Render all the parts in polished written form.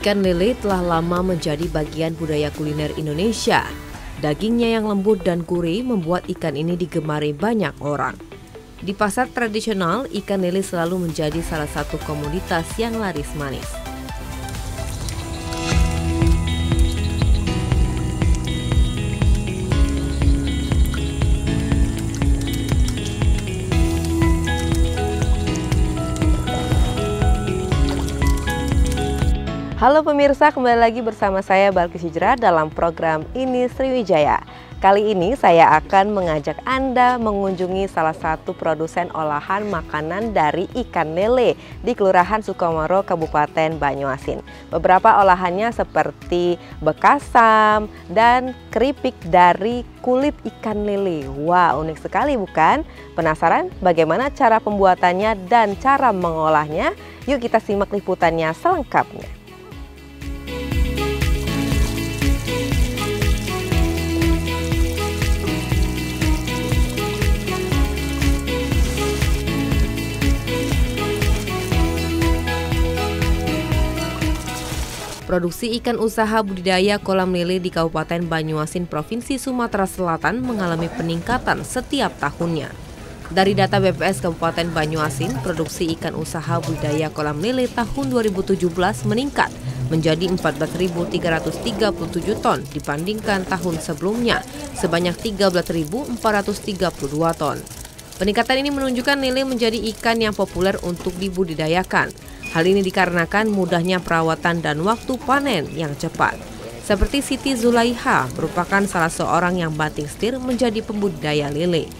Ikan lele telah lama menjadi bagian budaya kuliner Indonesia. Dagingnya yang lembut dan gurih membuat ikan ini digemari banyak orang. Di pasar tradisional, ikan lele selalu menjadi salah satu komoditas yang laris manis. Halo pemirsa, kembali lagi bersama saya Balkis Hijrah dalam program Ini Sriwijaya. Kali ini saya akan mengajak Anda mengunjungi salah satu produsen olahan makanan dari ikan lele di Kelurahan Sukomoro, Kabupaten Banyuasin. Beberapa olahannya seperti bekasam dan keripik dari kulit ikan lele. Wah, unik sekali bukan? Penasaran bagaimana cara pembuatannya dan cara mengolahnya? Yuk kita simak liputannya selengkapnya. Produksi ikan usaha budidaya kolam lele di Kabupaten Banyuasin, Provinsi Sumatera Selatan mengalami peningkatan setiap tahunnya. Dari data BPS Kabupaten Banyuasin, produksi ikan usaha budidaya kolam lele tahun 2017 meningkat menjadi 14.337 ton dibandingkan tahun sebelumnya sebanyak 13.432 ton. Peningkatan ini menunjukkan lele menjadi ikan yang populer untuk dibudidayakan. Hal ini dikarenakan mudahnya perawatan dan waktu panen yang cepat. Seperti Siti Zulaiha merupakan salah seorang yang banting setir menjadi pembudidaya lele,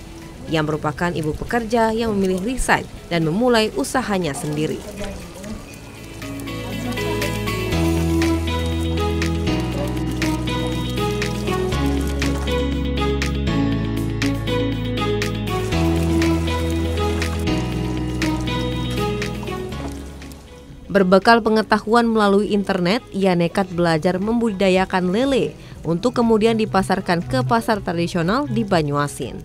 yang merupakan ibu pekerja yang memilih resign dan memulai usahanya sendiri. Berbekal pengetahuan melalui internet, ia nekat belajar membudidayakan lele untuk kemudian dipasarkan ke pasar tradisional di Banyuasin.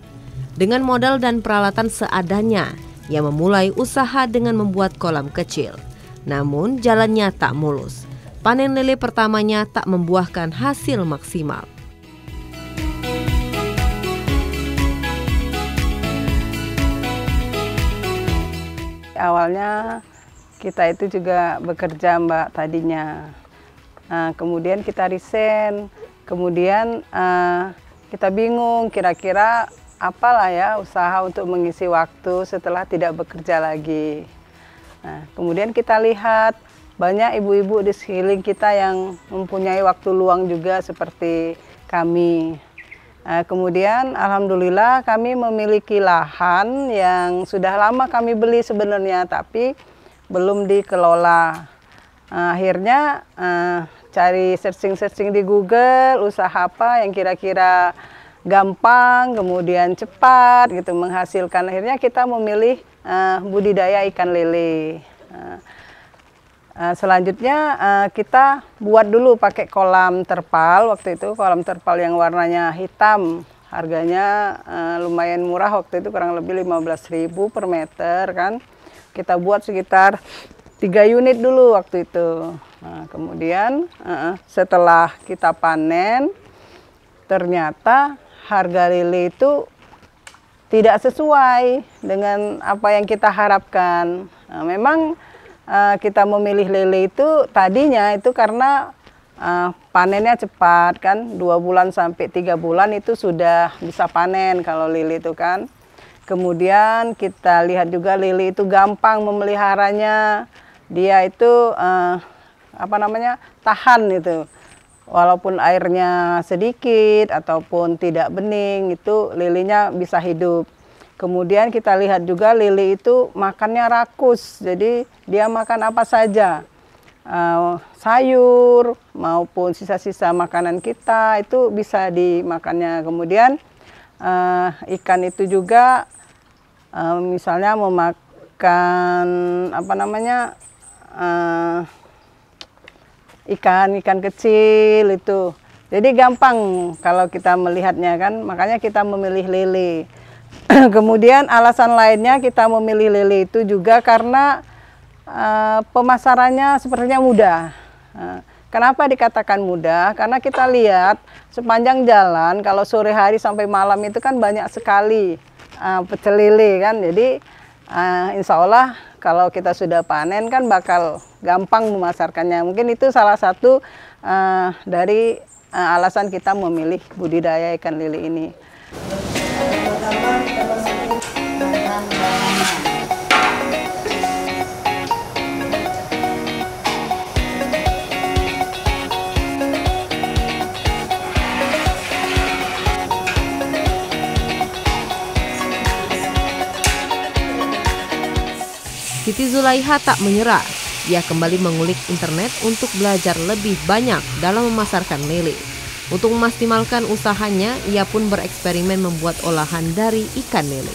Dengan modal dan peralatan seadanya, ia memulai usaha dengan membuat kolam kecil. Namun jalannya tak mulus. Panen lele pertamanya tak membuahkan hasil maksimal. Awalnya kita itu juga bekerja Mbak tadinya. Kemudian kita resign, kemudian kita bingung kira-kira apalah ya usaha untuk mengisi waktu setelah tidak bekerja lagi. Kemudian kita lihat banyak ibu-ibu di sekeliling kita yang mempunyai waktu luang juga seperti kami. Kemudian alhamdulillah kami memiliki lahan yang sudah lama kami beli sebenarnya, tapi belum dikelola. Akhirnya cari searching di Google usaha apa yang kira-kira gampang kemudian cepat gitu menghasilkan. Akhirnya kita memilih budidaya ikan lele. Selanjutnya kita buat dulu pakai kolam terpal. Waktu itu kolam terpal yang warnanya hitam, harganya lumayan murah waktu itu, kurang lebih 15.000 per meter kan. Kita buat sekitar 3 unit dulu waktu itu. Kemudian setelah kita panen, ternyata harga lele itu tidak sesuai dengan apa yang kita harapkan. Memang kita memilih lele itu tadinya itu karena panennya cepat kan, 2 bulan sampai 3 bulan itu sudah bisa panen kalau lele itu kan. Kemudian kita lihat juga lele itu gampang memeliharanya, dia itu tahan itu, walaupun airnya sedikit ataupun tidak bening itu lelenya bisa hidup. Kemudian kita lihat juga lele itu makannya rakus, jadi dia makan apa saja, sayur maupun sisa-sisa makanan kita itu bisa dimakannya. Kemudian ikan itu juga misalnya memakan ikan kecil itu, jadi gampang kalau kita melihatnya kan, makanya kita memilih lele. Kemudian alasan lainnya kita memilih lele itu juga karena pemasarannya sepertinya mudah. Kenapa dikatakan mudah? Karena kita lihat sepanjang jalan, kalau sore hari sampai malam itu kan banyak sekali pecel lele kan. Jadi insya Allah kalau kita sudah panen kan bakal gampang memasarkannya. Mungkin itu salah satu dari alasan kita memilih budidaya ikan lele ini. Siti Zulaiha tak menyerah. Ia kembali mengulik internet untuk belajar lebih banyak dalam memasarkan lele. Untuk memaksimalkan usahanya, ia pun bereksperimen membuat olahan dari ikan lele.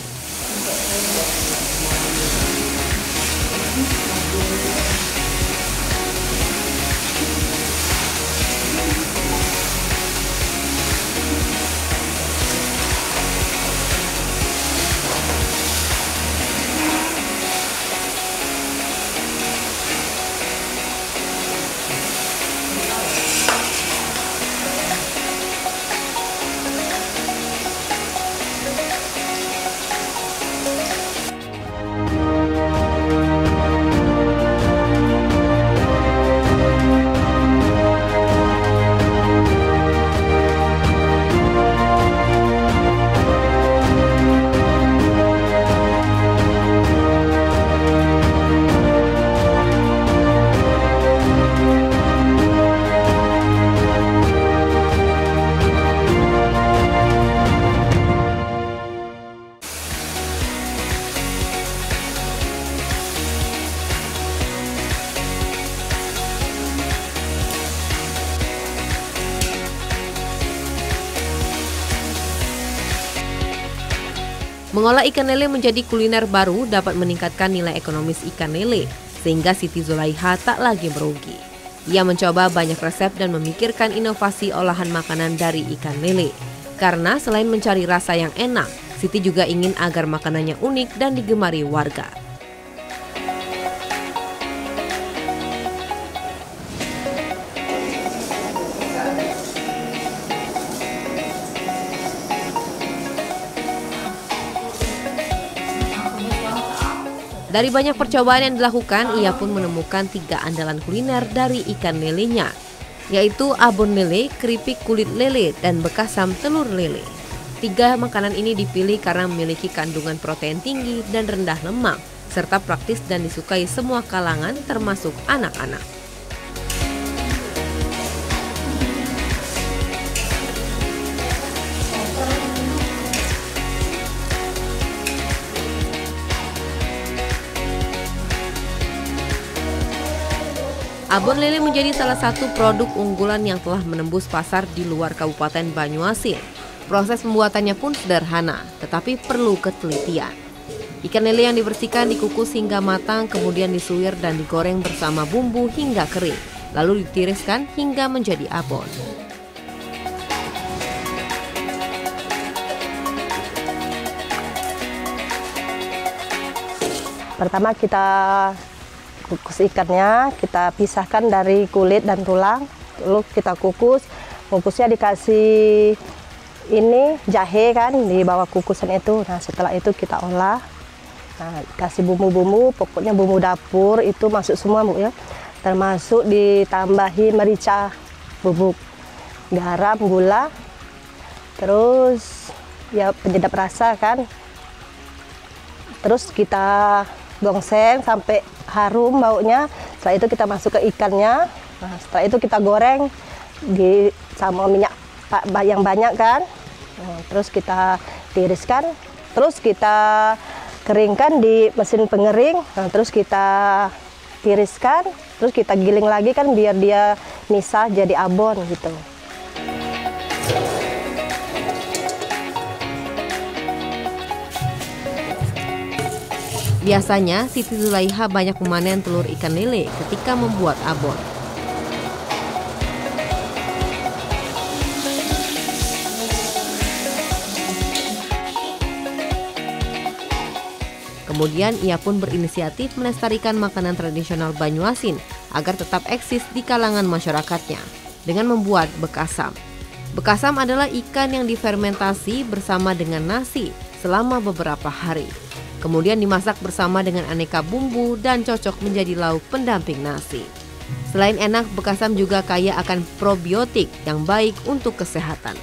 Mengolah ikan lele menjadi kuliner baru dapat meningkatkan nilai ekonomis ikan lele, sehingga Siti Zulaiha tak lagi merugi. Ia mencoba banyak resep dan memikirkan inovasi olahan makanan dari ikan lele. Karena selain mencari rasa yang enak, Siti juga ingin agar makanannya unik dan digemari warga. Dari banyak percobaan yang dilakukan, ia pun menemukan 3 andalan kuliner dari ikan lelenya, yaitu abon lele, keripik kulit lele, dan bekasam telur lele. 3 makanan ini dipilih karena memiliki kandungan protein tinggi dan rendah lemak, serta praktis dan disukai semua kalangan termasuk anak-anak. Abon lele menjadi salah satu produk unggulan yang telah menembus pasar di luar Kabupaten Banyuasin. Proses pembuatannya pun sederhana, tetapi perlu ketelitian. Ikan lele yang dibersihkan dikukus hingga matang, kemudian disuir dan digoreng bersama bumbu hingga kering, lalu ditiriskan hingga menjadi abon. Pertama kita kukus ikannya, kita pisahkan dari kulit dan tulang, lalu kita kukus. Kukusnya dikasih ini jahe kan di bawah kukusan itu. Nah setelah itu kita olah, nah, kasih bumbu-bumbu, pokoknya bumbu dapur itu masuk semua Bu ya, termasuk ditambahi merica bubuk, garam, gula, terus ya penyedap rasa kan. Terus kita gongseng sampai harum baunya. Setelah itu kita masuk ke ikannya. Nah, setelah itu kita goreng sama minyak yang banyak kan. Nah, terus kita tiriskan, terus kita keringkan di mesin pengering. Nah, terus kita tiriskan, terus kita giling lagi kan biar dia misah jadi abon gitu. Biasanya, Siti Zulaiha banyak memanen telur ikan lele ketika membuat abon. Kemudian ia pun berinisiatif melestarikan makanan tradisional Banyuasin agar tetap eksis di kalangan masyarakatnya dengan membuat bekasam. Bekasam adalah ikan yang difermentasi bersama dengan nasi selama beberapa hari. Kemudian dimasak bersama dengan aneka bumbu dan cocok menjadi lauk pendamping nasi. Selain enak, bekasam juga kaya akan probiotik yang baik untuk kesehatan.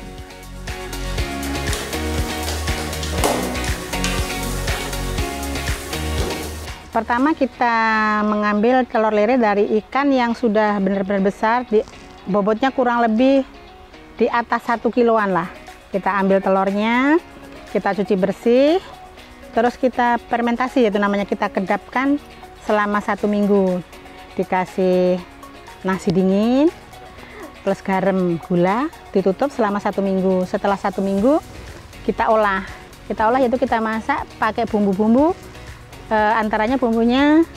Pertama kita mengambil telur lele dari ikan yang sudah benar-benar besar, bobotnya kurang lebih di atas 1 kiloan lah. Kita ambil telurnya, kita cuci bersih, terus kita fermentasi, yaitu namanya kita kedapkan selama 1 minggu. Dikasih nasi dingin, plus garam, gula, ditutup selama 1 minggu. Setelah 1 minggu kita olah. Kita olah yaitu kita masak pakai bumbu-bumbu, antaranya bumbunya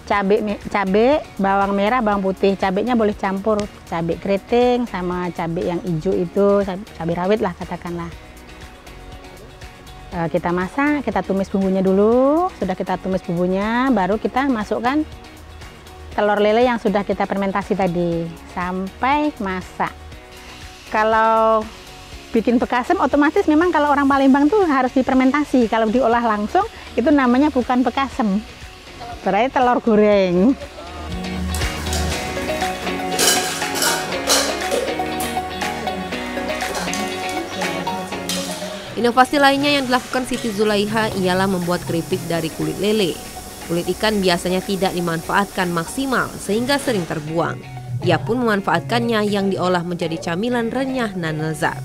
cabai, bawang merah, bawang putih. Cabainya boleh campur cabai keriting sama cabai yang hijau itu, cabai rawit lah katakanlah. Kita masak, kita tumis bumbunya dulu. Sudah kita tumis bumbunya, baru kita masukkan telur lele yang sudah kita fermentasi tadi sampai masak. Kalau bikin bekasam otomatis memang kalau orang Palembang tuh harus difermentasi. Kalau diolah langsung itu namanya bukan bekasam, berarti telur goreng. Inovasi lainnya yang dilakukan Siti Zulaiha ialah membuat keripik dari kulit lele. Kulit ikan biasanya tidak dimanfaatkan maksimal sehingga sering terbuang. Ia pun memanfaatkannya yang diolah menjadi camilan renyah dan lezat.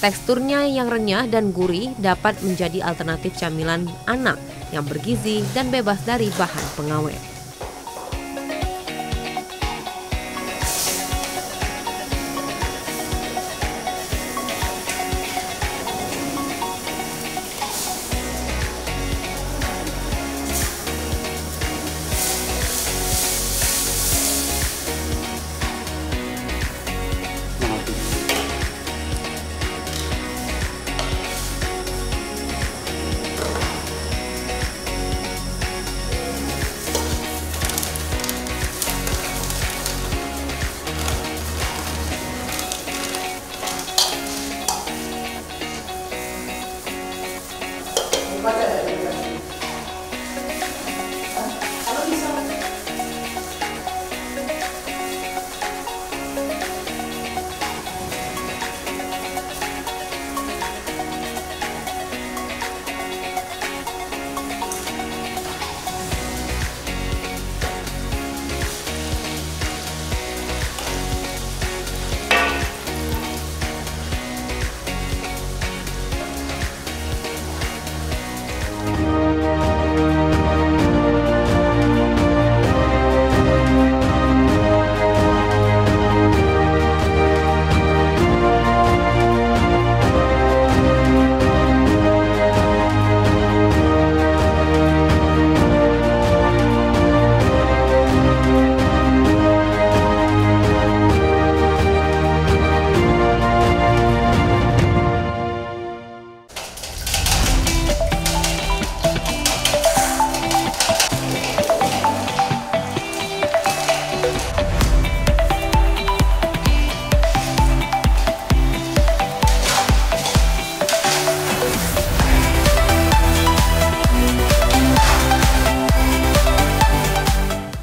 Teksturnya yang renyah dan gurih dapat menjadi alternatif camilan anak yang bergizi dan bebas dari bahan pengawet.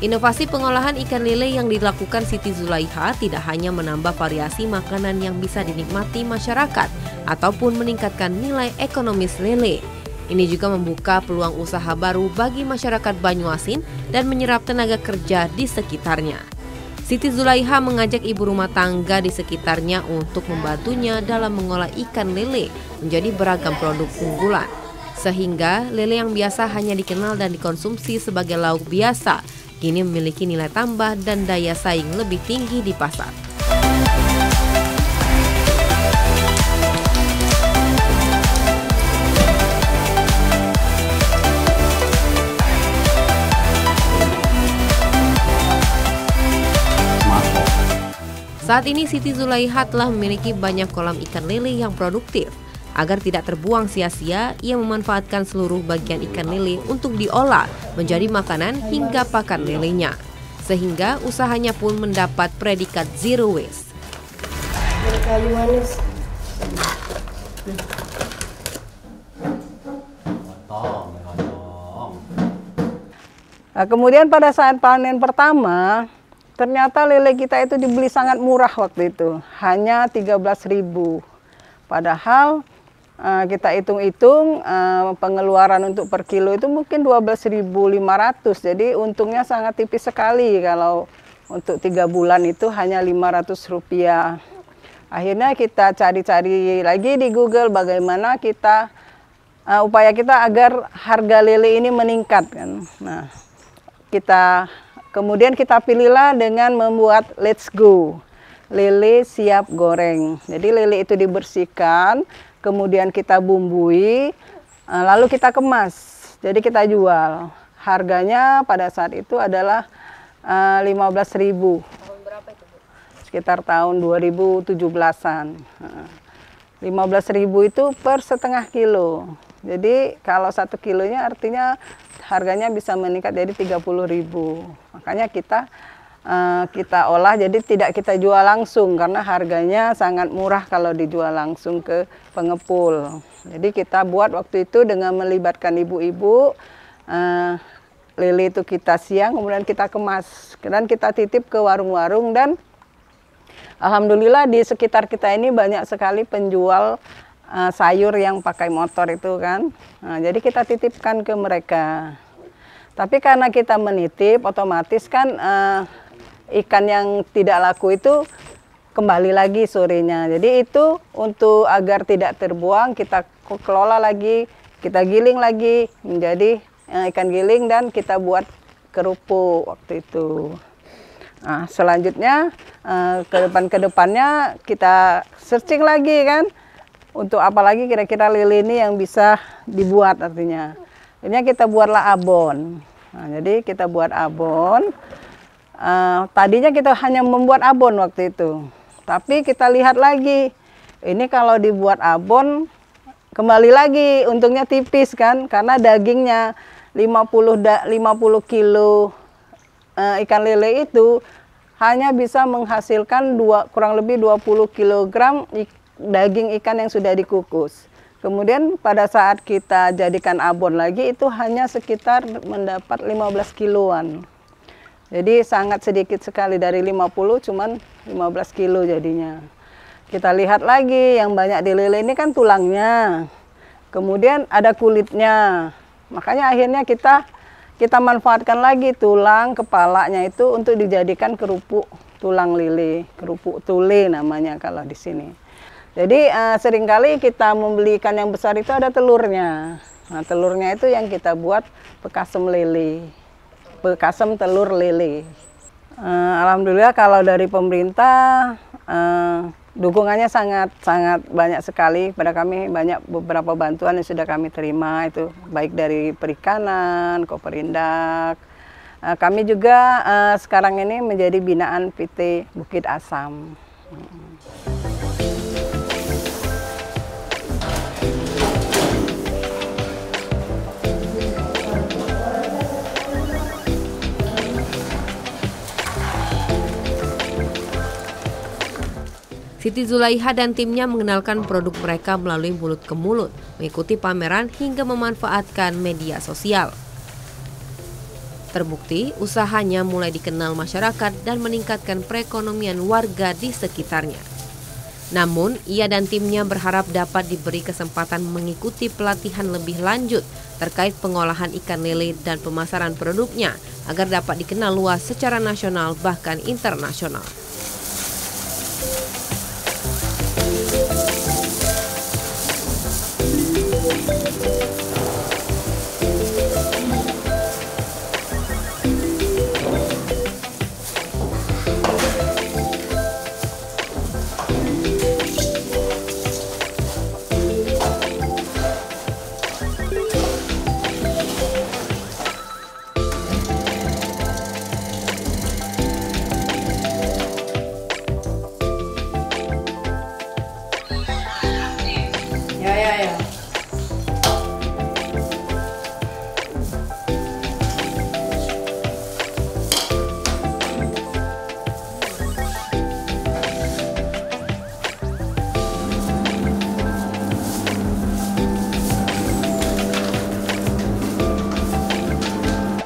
Inovasi pengolahan ikan lele yang dilakukan Siti Zulaiha tidak hanya menambah variasi makanan yang bisa dinikmati masyarakat ataupun meningkatkan nilai ekonomis lele. Ini juga membuka peluang usaha baru bagi masyarakat Banyuasin dan menyerap tenaga kerja di sekitarnya. Siti Zulaiha mengajak ibu rumah tangga di sekitarnya untuk membantunya dalam mengolah ikan lele menjadi beragam produk unggulan. Sehingga lele yang biasa hanya dikenal dan dikonsumsi sebagai lauk biasa, kini memiliki nilai tambah dan daya saing lebih tinggi di pasar. Saat ini Siti Zulaiha telah memiliki banyak kolam ikan lele yang produktif. Agar tidak terbuang sia-sia, ia memanfaatkan seluruh bagian ikan lele untuk diolah menjadi makanan hingga pakan lelenya. sehingga usahanya pun mendapat predikat zero waste. Kayu manis. Nah, kemudian pada saat panen pertama, ternyata lele kita itu dibeli sangat murah waktu itu, hanya 13.000. Padahal kita hitung-hitung pengeluaran untuk per kilo itu mungkin 12.500. Jadi untungnya sangat tipis sekali kalau untuk 3 bulan itu hanya Rp500. Akhirnya kita cari-cari lagi di Google bagaimana kita upaya kita agar harga lele ini meningkat kan. Nah, kemudian kita pilihlah dengan membuat Let's Go, lele siap goreng. Jadi lele itu dibersihkan, kemudian kita bumbui, lalu kita kemas. Jadi kita jual. Harganya pada saat itu adalah 15.000. Tahun berapa itu, Bu? Sekitar tahun 2017-an. 15.000 itu per setengah kilo. Jadi kalau 1 kilonya artinya harganya bisa meningkat jadi 30.000. Makanya kita olah, jadi tidak kita jual langsung karena harganya sangat murah kalau dijual langsung ke pengepul. Jadi kita buat waktu itu dengan melibatkan ibu-ibu, lele itu kita siang, kemudian kita kemas dan kita titip ke warung-warung, dan alhamdulillah di sekitar kita ini banyak sekali penjual sayur yang pakai motor itu kan. Nah, jadi kita titipkan ke mereka. Tapi karena kita menitip, otomatis kan ikan yang tidak laku itu kembali lagi sorenya. Jadi itu untuk agar tidak terbuang, kita kelola lagi, kita giling lagi menjadi ikan giling dan kita buat kerupuk waktu itu. Nah, selanjutnya ke depannya kita searching lagi kan. Untuk apa lagi kira-kira lele ini yang bisa dibuat artinya. Ini kita buatlah abon. Nah, jadi kita buat abon. Tadinya kita hanya membuat abon waktu itu. Tapi kita lihat lagi. Ini kalau dibuat abon kembali lagi untungnya tipis kan. Karena dagingnya 50 kilo ikan lele itu hanya bisa menghasilkan kurang lebih 20 kg daging ikan yang sudah dikukus. Kemudian pada saat kita jadikan abon lagi itu hanya sekitar mendapat 15 kiloan. Jadi sangat sedikit sekali, dari 50 cuman 15 kilo jadinya. Kita lihat lagi yang banyak di lele ini kan tulangnya. Kemudian ada kulitnya. Makanya akhirnya kita manfaatkan lagi tulang kepalanya itu untuk dijadikan kerupuk tulang lele, kerupuk tule namanya kalau di sini. Jadi seringkali kita membeli ikan yang besar itu ada telurnya. Nah, telurnya itu yang kita buat bekasem lele, bekasem telur lele. Alhamdulillah kalau dari pemerintah dukungannya sangat banyak sekali pada kami. Banyak beberapa bantuan yang sudah kami terima itu baik dari Perikanan, Koperindak. Kami juga sekarang ini menjadi binaan PT Bukit Asam. Siti Zulaiha dan timnya mengenalkan produk mereka melalui mulut ke mulut, mengikuti pameran hingga memanfaatkan media sosial. Terbukti, usahanya mulai dikenal masyarakat dan meningkatkan perekonomian warga di sekitarnya. Namun, ia dan timnya berharap dapat diberi kesempatan mengikuti pelatihan lebih lanjut terkait pengolahan ikan lele dan pemasaran produknya agar dapat dikenal luas secara nasional bahkan internasional.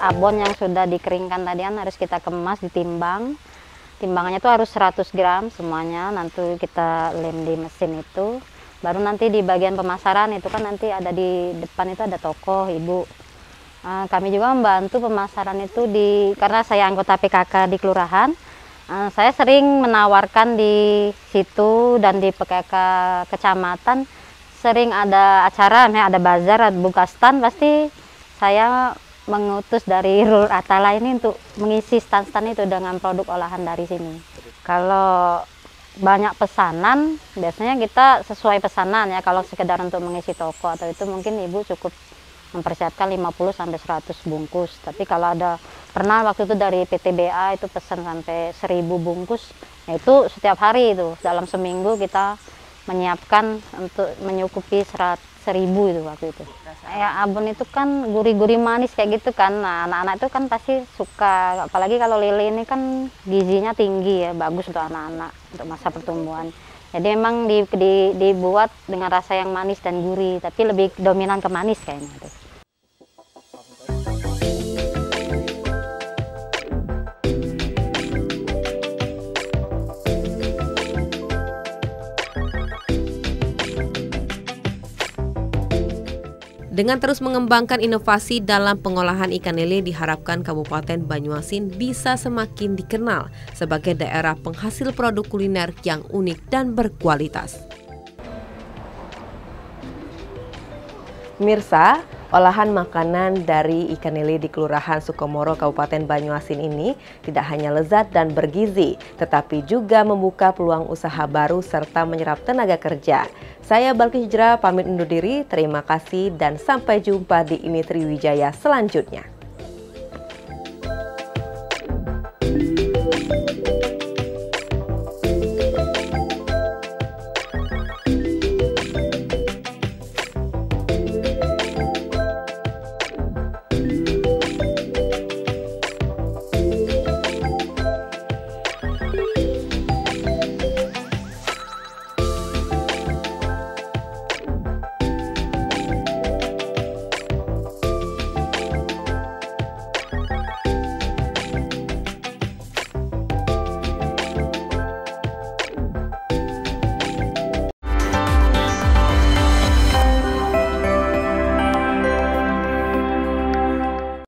abon yang sudah dikeringkan tadian harus kita kemas, ditimbang. Timbangannya itu harus 100 gram semuanya, nanti kita lem di mesin itu. Baru nanti di bagian pemasaran itu kan nanti ada di depan itu ada toko ibu. Kami juga membantu pemasaran itu karena saya anggota PKK di kelurahan. Saya sering menawarkan di situ dan di PKK kecamatan. Sering ada acara, ada bazar, buka stand, pasti saya mengutus dari RUR Atala ini untuk mengisi stand-stand itu dengan produk olahan dari sini. Kalau banyak pesanan, biasanya kita sesuai pesanan ya. Kalau sekedar untuk mengisi toko atau itu mungkin ibu cukup mempersiapkan 50-100 bungkus. Tapi kalau pernah waktu itu dari PTBA itu pesan sampai 1000 bungkus, nah itu setiap hari itu dalam seminggu kita menyiapkan untuk menyukupi 1000 itu waktu itu. Ya abon itu kan gurih-gurih manis kayak gitu kan. Nah, anak-anak itu kan pasti suka, apalagi kalau lele ini kan gizinya tinggi ya, bagus untuk anak-anak untuk masa pertumbuhan. Jadi memang dibuat dengan rasa yang manis dan gurih, tapi lebih dominan ke manis kayaknya itu. Dengan terus mengembangkan inovasi dalam pengolahan ikan lele, diharapkan Kabupaten Banyuasin bisa semakin dikenal sebagai daerah penghasil produk kuliner yang unik dan berkualitas. Mirsa, olahan makanan dari ikan lele di Kelurahan Sukomoro, Kabupaten Banyuasin ini tidak hanya lezat dan bergizi, tetapi juga membuka peluang usaha baru serta menyerap tenaga kerja. Saya Balki Hijrah pamit undur diri, terima kasih dan sampai jumpa di Ini Triwijaya selanjutnya.